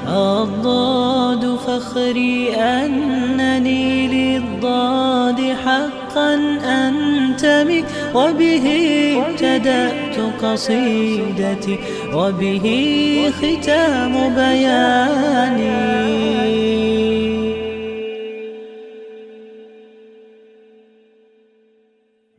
الضاد فخري أنني للضاد حقا أنتمي وبه ابتدأت قصيدتي وبه ختام بياني.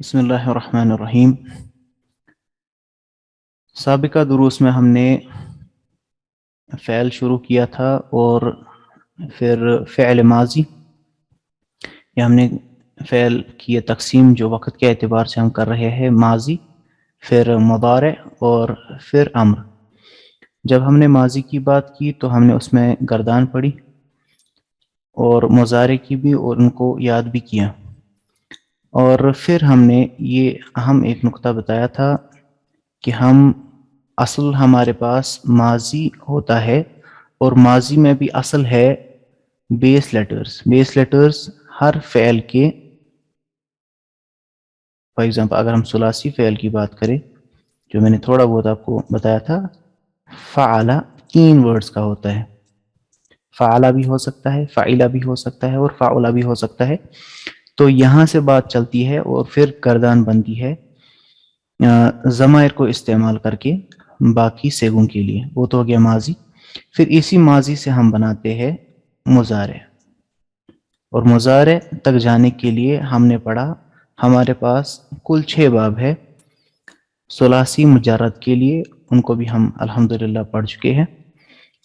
بسم اللہ الرحمن الرحیم. سابقہ دروس میں ہم نے فعل شروع کیا تھا اور پھر فعل ماضی، یا ہم نے فعل کی تقسیم جو وقت کے اعتبار سے ہم کر رہے ہیں، ماضی، پھر مضارع اور پھر امر. جب ہم نے ماضی کی بات کی تو ہم نے اس میں گردان پڑھی اور مضارع کی بھی، اور ان کو یاد بھی کیا. اور پھر ہم نے یہ اہم ایک نقطہ بتایا تھا کہ اصل ہمارے پاس ماضی ہوتا ہے، اور ماضی میں بھی اصل ہے بیس لیٹرز. بیس لیٹرز ہر فعل کے، فار ایگزامپل اگر ہم ثلاثی فعل کی بات کریں، جو میں نے تھوڑا بہت آپ کو بتایا تھا، فعل 3 ورڈز کا ہوتا ہے. فعل بھی ہو سکتا ہے، فعل بھی ہو سکتا ہے، اور فعل بھی ہو سکتا ہے. تو یہاں سے بات چلتی ہے اور پھر گردان بنتی ہے ضمائر کو استعمال کر کے باقی سیگوں کے لیے. وہ تو ہو گیا ماضی. پھر اسی ماضی سے ہم بناتے ہیں مضارع، اور مضارع تک جانے کے لیے ہم نے پڑھا ہمارے پاس کل 6 باب ہے ثلاثی مجرد کے لیے، ان کو بھی ہم الحمدللہ پڑھ چکے ہیں.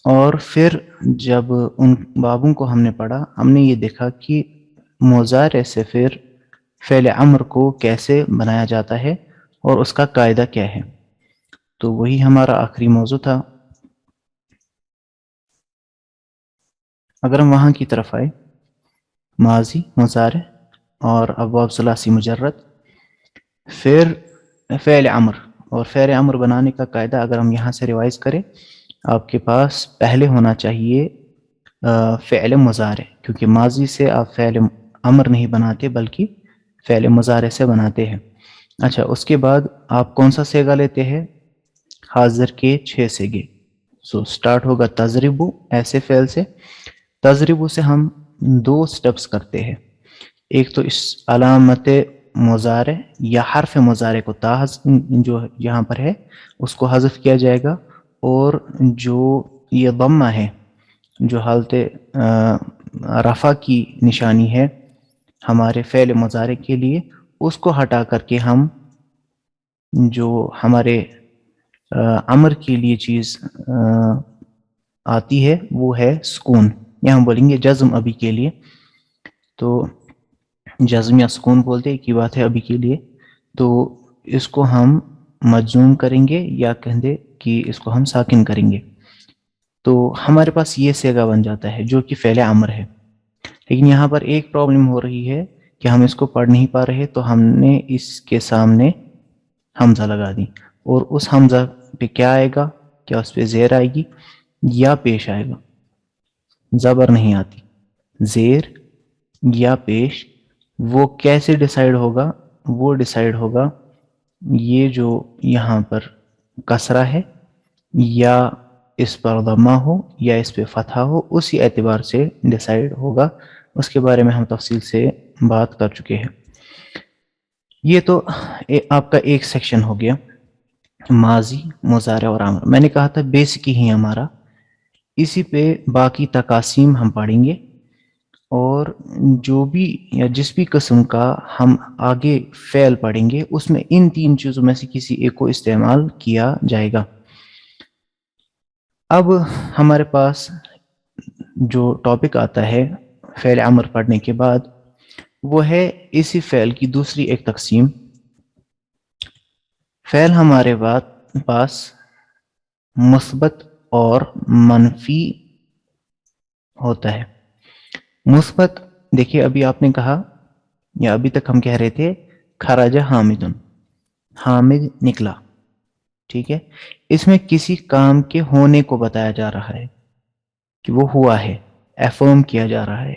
اور پھر جب ان بابوں کو ہم نے پڑھا، ہم نے یہ دیکھا کہ مضارع سے پھر فعل امر کو کیسے بنایا جاتا ہے اور اس کا قاعدہ کیا ہے. تو وہی ہمارا آخری موضوع تھا. اگر ہم وہاں کی طرف آئے، ماضی، مضارع اور ابواب ثلاثی مجرد، پھر فعل امر. اور فعل امر بنانے کا قاعدہ اگر ہم یہاں سے ریوائز کریں، آپ کے پاس پہلے ہونا چاہیے فعل مضارع، کیونکہ ماضی سے آپ فعل امر نہیں بناتے بلکہ فعل مضارع سے بناتے ہیں. اچھا، اس کے بعد آپ کون سا سیگا لیتے ہیں؟ حاضر کے 6 سیگے. سٹارٹ ہوگا تضربو، ایسے فعل سے. تضربو سے ہم 2 سٹیپس کرتے ہیں. ایک تو اس علامت مضارع یا حرف مضارع کو جو یہاں پر ہے اس کو حذف کیا جائے گا، اور جو یہ ضمہ ہے جو حالت رفع کی نشانی ہے ہمارے فعل مضارع کے لیے، اس کو ہٹا کر کے ہم جو ہمارے امر کے لیے چیز آتی ہے وہ ہے سکون، یا ہم بولیں گے جزم ابھی کے لیے. تو جزم یا سکون بولتے ایک ہی بات ہے ابھی کے لیے. تو اس کو ہم مجزوم کریں گے یا کہتے کہ اس کو ہم ساکن کریں گے. تو ہمارے پاس یہ سیگا بن جاتا ہے جو کہ فعل امر ہے. لیکن یہاں پر ایک پرابلم ہو رہی ہے کہ ہم اس کو پڑھ نہیں پا رہے، تو ہم نے اس کے سامنے حمزہ لگا دی. اور اس حمزہ پہ کیا آئے گا؟ کیا اس پہ زیر آئے گی یا پیش آئے گا؟ زبر نہیں آتی، زیر یا پیش. وہ کیسے ڈیسائیڈ ہوگا؟ وہ ڈیسائیڈ ہوگا یہ جو یہاں پر کسرہ ہے، یا اس پر ضمہ ہو یا اس پہ فتحہ ہو، اسی اعتبار سے ڈیسائیڈ ہوگا. اس کے بارے میں ہم تفصیل سے بات کر چکے ہیں. یہ تو آپ کا ایک سیکشن ہو گیا، ماضی، مضارع اور امر. میں نے کہا تھا بیسک ہی ہمارا، اسی پہ باقی تقاسیم ہم پڑھیں گے، اور جو بھی یا جس بھی قسم کا ہم آگے فعل پڑھیں گے اس میں ان 3 چیزوں میں سے کسی ایک کو استعمال کیا جائے گا. اب ہمارے پاس جو ٹاپک آتا ہے فعل امر پڑھنے کے بعد، وہ ہے اسی فعل کی دوسری ایک تقسیم. فعل ہمارے پاس مثبت اور منفی ہوتا ہے. مثبت، دیکھیے ابھی آپ نے کہا، یا ابھی تک ہم کہہ رہے تھے خرج حامدن، حامد نکلا، ٹھیک ہے. اس میں کسی کام کے ہونے کو بتایا جا رہا ہے کہ وہ ہوا ہے، افرم کیا جا رہا ہے.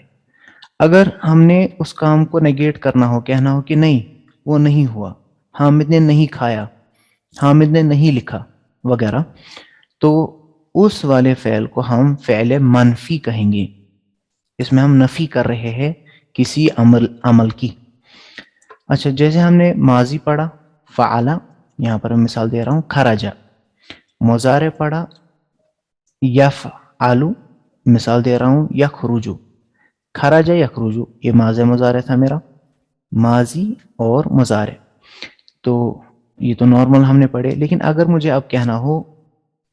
اگر ہم نے اس کام کو نیگیٹ کرنا ہو، کہنا ہو کہ نہیں وہ نہیں ہوا، حامد نے نہیں کھایا، حامد نے نہیں لکھا وغیرہ، تو اس والے فعل کو ہم فعل منفی کہیں گے. اس میں ہم نفی کر رہے ہیں کسی عمل کی. اچھا جیسے ہم نے ماضی پڑھا فعلا، یہاں پر میں مثال دے رہا ہوں خرجا. مضارع پڑھا یفعلو، مثال دے رہا ہوں یخرجو. خرجا یخرجو، یہ ماضی مضارع تھا میرا، ماضی اور مضارع. تو یہ تو نارمل ہم نے پڑھے. لیکن اگر مجھے اب کہنا ہو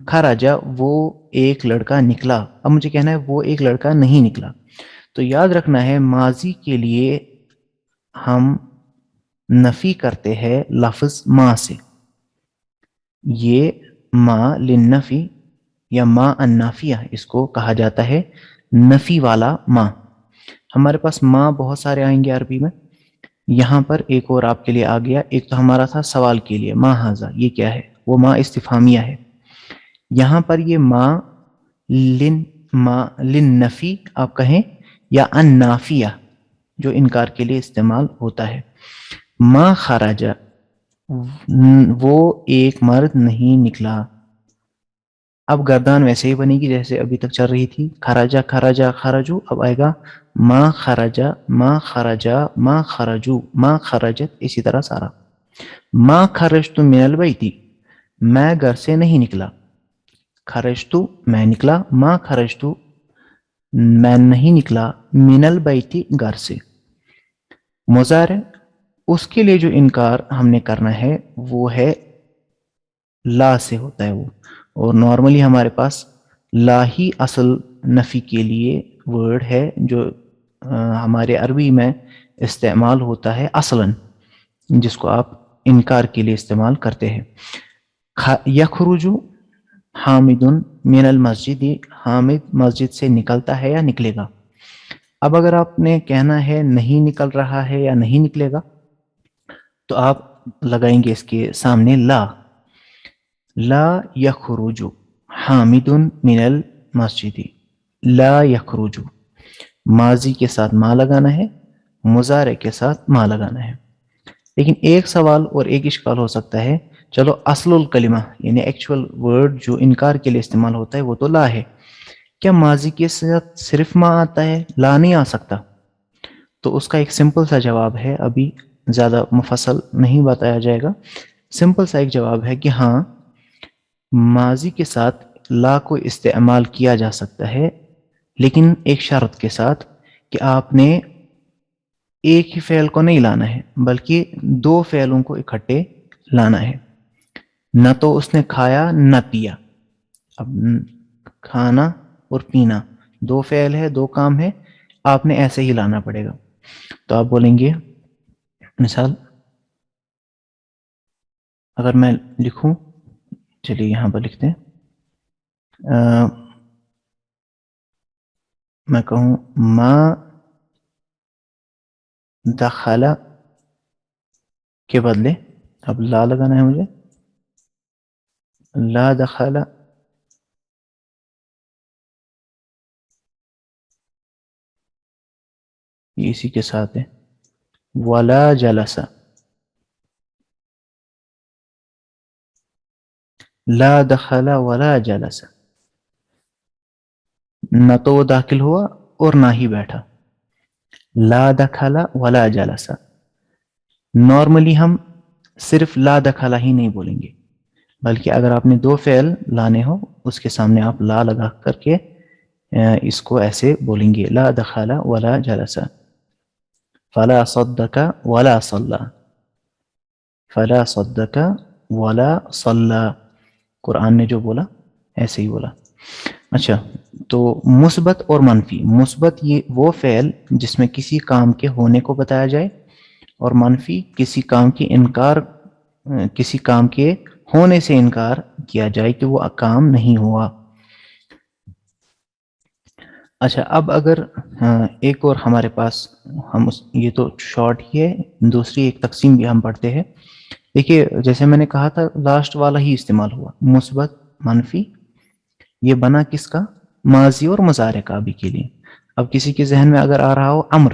خرجا وہ ایک لڑکا نکلا، اب مجھے کہنا ہے وہ ایک لڑکا نہیں نکلا، تو یاد رکھنا ہے ماضی کے لیے ہم نفی کرتے ہیں لفظ ما سے. یہ ما للنفی یا ما النافیہ، اس کو کہا جاتا ہے نفی والا ما. ہمارے پاس ما بہت سارے آئیں گے عربی میں. یہاں پر ایک اور آپ کے لیے آ گیا. ایک تو ہمارا تھا سوال کے لیے ما ہاذا، یہ کیا ہے، وہ ما استفہامیہ ہے. یہاں پر یہ ما للنفی آپ کہیں یا النافیہ، جو انکار کے لیے استعمال ہوتا ہے. ما خرجا، وہ ایک مرد نہیں نکلا. اب گردان ویسے ہی بنے گی جیسے ابھی تک چل رہی تھی، خرجا خرجا خرجو. اب آئے گا ما خرجا ما خرجا ما خرجو ما خرجت، اسی طرح سارا. ما خرجت من البیت، میں گھر سے نہیں نکلا. خرجت میں نکلا، ما خرجت میں نہیں نکلا، من البیت گھر سے. مضارع اس کے لیے جو انکار ہم نے کرنا ہے وہ ہے لا سے ہوتا ہے وہ. اور نارملی ہمارے پاس لا ہی اصل نفی کے لیے ورڈ ہے جو ہمارے عربی میں استعمال ہوتا ہے اصلاً، جس کو آپ انکار کے لیے استعمال کرتے ہیں. یخرجو حامد من المسجد، حامد مسجد سے نکلتا ہے یا نکلے گا. اب اگر آپ نے کہنا ہے نہیں نکل رہا ہے یا نہیں نکلے گا، تو آپ لگائیں گے اس کے سامنے لا. لا یخرج حامد من المسجد، لا یخرج. ماضی کے ساتھ ما لگانا ہے، مضارع کے ساتھ ما لگانا ہے. لیکن ایک سوال اور ایک اشکال ہو سکتا ہے. چلو اصل الکلمہ یعنی ایکچوئل ورڈ جو انکار کے لیے استعمال ہوتا ہے وہ تو لا ہے، کیا ماضی کے ساتھ صرف ما آتا ہے، لا نہیں آ سکتا؟ تو اس کا ایک سمپل سا جواب ہے، ابھی زیادہ مفصل نہیں بتایا جائے گا. سمپل سا ایک جواب ہے کہ ہاں ماضی کے ساتھ لا کو استعمال کیا جا سکتا ہے، لیکن ایک شرط کے ساتھ کہ آپ نے ایک ہی فعل کو نہیں لانا ہے بلکہ دو فعلوں کو اکٹھے لانا ہے. نہ تو اس نے کھایا نہ پیا. اب کھانا اور پینا دو فعل ہے، دو کام ہے، آپ نے ایسے ہی لانا پڑے گا. تو آپ بولیں گے مثال اگر میں لکھوں، چلیے یہاں پر لکھتے ہیں، میں کہوں ما دخل کے بدلے اب لا لگانا ہے مجھے، لا دخل یہ اسی کے ساتھ ہے، ولا جلس. لا دخل ولا جلس، نہ تو وہ داخل ہوا اور نہ ہی بیٹھا. لا دخل ولا جلس. نارملی ہم صرف لا دخل ہی نہیں بولیں گے، بلکہ اگر آپ نے دو فعل لانے ہو اس کے سامنے آپ لا لگا کر کے اس کو ایسے بولیں گے، لا دخل ولا جلس. فلا صدق ولا صلى، فلا صدق ولا صلى، قرآن نے جو بولا ایسے ہی بولا. اچھا تو مثبت اور منفی. مثبت یہ وہ فعل جس میں کسی کام کے ہونے کو بتایا جائے، اور منفی کسی کام کی انکار، کسی کام کے ہونے سے انکار کیا جائے کہ وہ کام نہیں ہوا. اچھا اب اگر ایک اور ہمارے پاس، ہم یہ تو شارٹ ہی ہے، دوسری ایک تقسیم بھی ہم پڑھتے ہیں. دیکھیے جیسے میں نے کہا تھا لاسٹ والا ہی استعمال ہوا، مثبت منفی. یہ بنا کس کا؟ ماضی اور مضارع کا ابھی کے لیے. اب کسی کے ذہن میں اگر آ رہا ہو امر،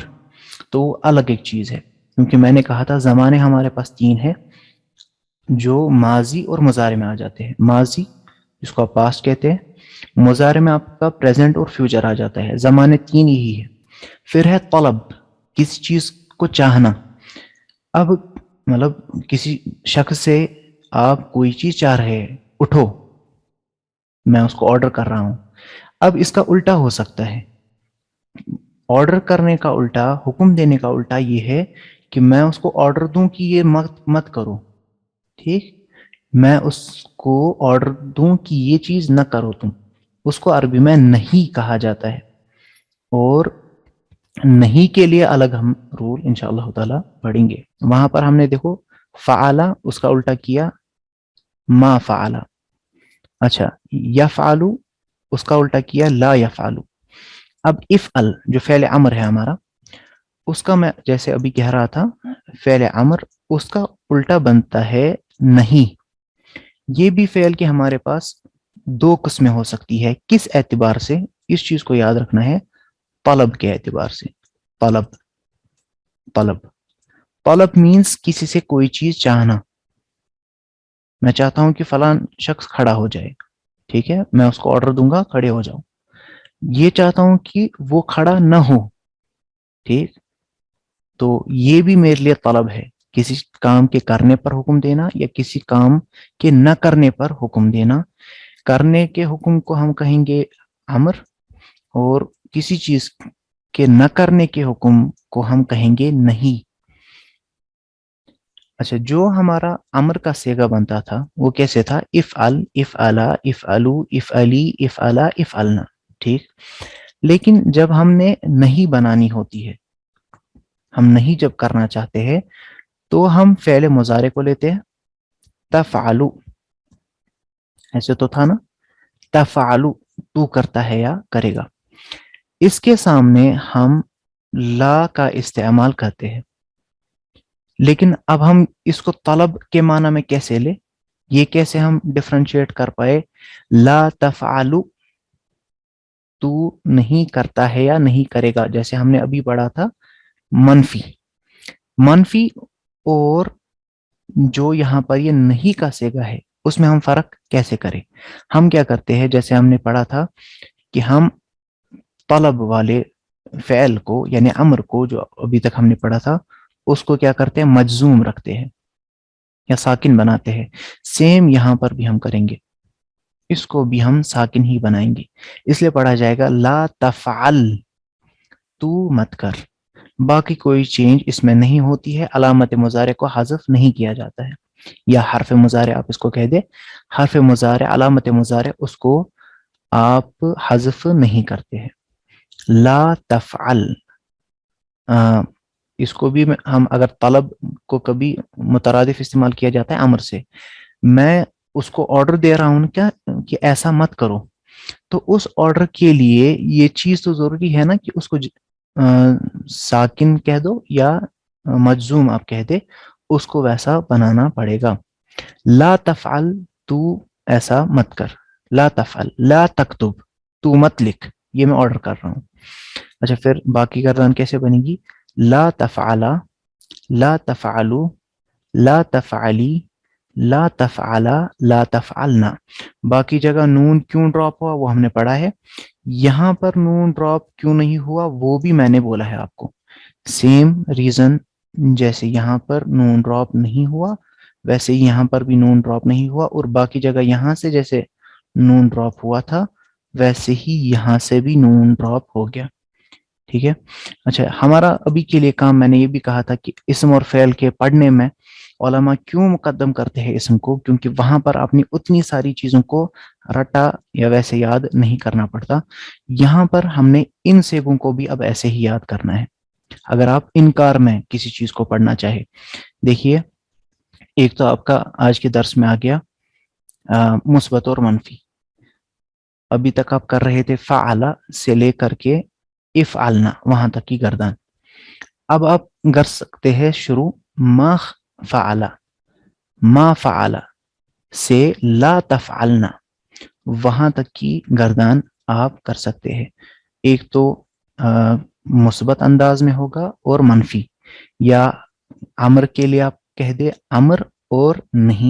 تو وہ الگ ایک چیز ہے، کیونکہ میں نے کہا تھا زمانے ہمارے پاس تین ہیں جو ماضی اور مضارع میں آ جاتے ہیں. ماضی جس کو آپ پاسٹ کہتے ہیں، مضارع میں آپ کا پریزنٹ اور فیوچر آ جاتا ہے، زمانے تین یہی ہے. پھر ہے طلب، کسی چیز کو چاہنا. اب مطلب کسی شخص سے آپ کوئی چیز چاہ رہے ہیں، اٹھو، میں اس کو آرڈر کر رہا ہوں. اب اس کا الٹا ہو سکتا ہے، آرڈر کرنے کا الٹا، حکم دینے کا الٹا یہ ہے کہ میں اس کو آرڈر دوں کہ یہ مت کرو. ٹھیک، میں اس کو آرڈر دوں کہ یہ چیز نہ کرو تم. اس کو عربی میں نہیں کہا جاتا ہے. اور نہیں کے لیے الگ ہم رول انشاءاللہ تعالی پڑھیں گے. وہاں پر ہم نے دیکھو فعلا، اس کا الٹا کیا ما فعلا. اچھا، یفعلو، اس کا الٹا کیا لا یفعلو. اب افعل جو فعل امر ہے ہمارا، اس کا میں جیسے ابھی کہہ رہا تھا، فعل امر اس کا الٹا بنتا ہے نہیں. یہ بھی فعل کے ہمارے پاس دو قسمیں ہو سکتی ہے. کس اعتبار سے؟ اس چیز کو یاد رکھنا ہے، طلب کے اعتبار سے. طلب، طلب، طلب مینس کسی سے کوئی چیز چاہنا. میں چاہتا ہوں کہ فلاں شخص کھڑا ہو جائے، ٹھیک ہے، میں اس کو آرڈر دوں گا کھڑے ہو جاؤ. یہ چاہتا ہوں کہ وہ کھڑا نہ ہو، ٹھیک. تو یہ بھی میرے لیے طلب ہے، کسی کام کے کرنے پر حکم دینا یا کسی کام کے نہ کرنے پر حکم دینا. کرنے کے حکم کو ہم کہیں گے امر، اور کسی چیز کے نہ کرنے کے حکم کو ہم کہیں گے نہیں. اچھا، جو ہمارا امر کا صیغہ بنتا تھا وہ کیسے تھا؟ افعل، افعلا، افعلو، افعلی، افعلا، افعلنا. ٹھیک، لیکن جب ہم نے نہیں بنانی ہوتی ہے، ہم نہیں جب کرنا چاہتے ہیں، تو ہم فعل مضارع کو لیتے ہیں. تفعلو، ایسے تو تھا نا، تفعلو، تو کرتا ہے یا کرے گا. اس کے سامنے ہم لا کا استعمال کرتے ہیں. لیکن اب ہم اس کو طلب کے معنی میں کیسے لیں؟ یہ کیسے ہم ڈفرینشیٹ کر پائے؟ لا تفعلو، تو نہیں کرتا ہے یا نہیں کرے گا. جیسے ہم نے ابھی پڑھا تھا منفی، منفی اور جو یہاں پر یہ نہیں کا صیغہ ہے، اس میں ہم فرق کیسے کریں؟ ہم کیا کرتے ہیں، جیسے ہم نے پڑھا تھا کہ ہم طلب والے فعل کو یعنی امر کو، جو ابھی تک ہم نے پڑھا تھا، اس کو کیا کرتے ہیں؟ مجزوم رکھتے ہیں یا ساکن بناتے ہیں. سیم یہاں پر بھی ہم کریں گے، اس کو بھی ہم ساکن ہی بنائیں گے. اس لیے پڑھا جائے گا لا تفعل، تو مت کر. باقی کوئی چینج اس میں نہیں ہوتی ہے. علامت مضارع کو حذف نہیں کیا جاتا ہے، یا حرف مضارع آپ اس کو کہہ دے. حرف مضارع، علامت مضارع، اس کو آپ حذف نہیں کرتے ہیں. لا تفعل، اس کو بھی ہم اگر طلب کو کبھی مترادف استعمال کیا جاتا ہے امر سے، میں اس کو آرڈر دے رہا ہوں کیا کہ ایسا مت کرو، تو اس آرڈر کے لیے یہ چیز تو ضروری ہے نا کہ اس کو ساکن کہہ دو یا مجزوم آپ کہہ دے، اس کو ویسا بنانا پڑے گا. لا تفعل، تو ایسا مت کر. لا تفعل، لا تکتب، تو مت لکھ، یہ میں آرڈر کر رہا ہوں. اچھا، پھر باقی گردان کیسے بنے گی؟ لا تفعلا، لا تفعلو، لا تفعلی، لا تفعلا، لا تفعلنا. باقی جگہ نون کیوں ڈراپ ہوا وہ ہم نے پڑھا ہے. یہاں پر نون ڈراپ کیوں نہیں ہوا وہ بھی میں نے بولا ہے آپ کو. سیم ریزن، جیسے یہاں پر نون ڈراپ نہیں ہوا ویسے ہی یہاں پر بھی نون ڈراپ نہیں ہوا، اور باقی جگہ یہاں سے جیسے نون ڈراپ ہوا تھا ویسے ہی یہاں سے بھی نون ڈراپ ہو گیا. ٹھیک ہے. اچھا، ہمارا ابھی کے لیے کام، میں نے یہ بھی کہا تھا کہ اسم اور فعل کے پڑھنے میں علماء کیوں مقدم کرتے ہیں اسم کو، کیونکہ وہاں پر اپنی اتنی ساری چیزوں کو رٹا یا ویسے یاد نہیں کرنا پڑتا. یہاں پر ہم نے ان صیغوں کو بھی اب ایسے ہی یاد کرنا ہے. اگر آپ انکار میں کسی چیز کو پڑھنا چاہے، دیکھیے ایک تو آپ کا آج کے درس میں آ گیا مثبت اور منفی. ابھی تک آپ کر رہے تھے فعلا سے لے کر کے افعلنا، وہاں تک کی گردان. اب آپ کر سکتے ہیں شروع ما فعلا، ما فعلا سے لا تفعلنا، وہاں تک کی گردان آپ کر سکتے ہیں. ایک تو مثبت انداز میں ہوگا اور منفی، یا امر کے لیے آپ کہہ دے امر اور نہیں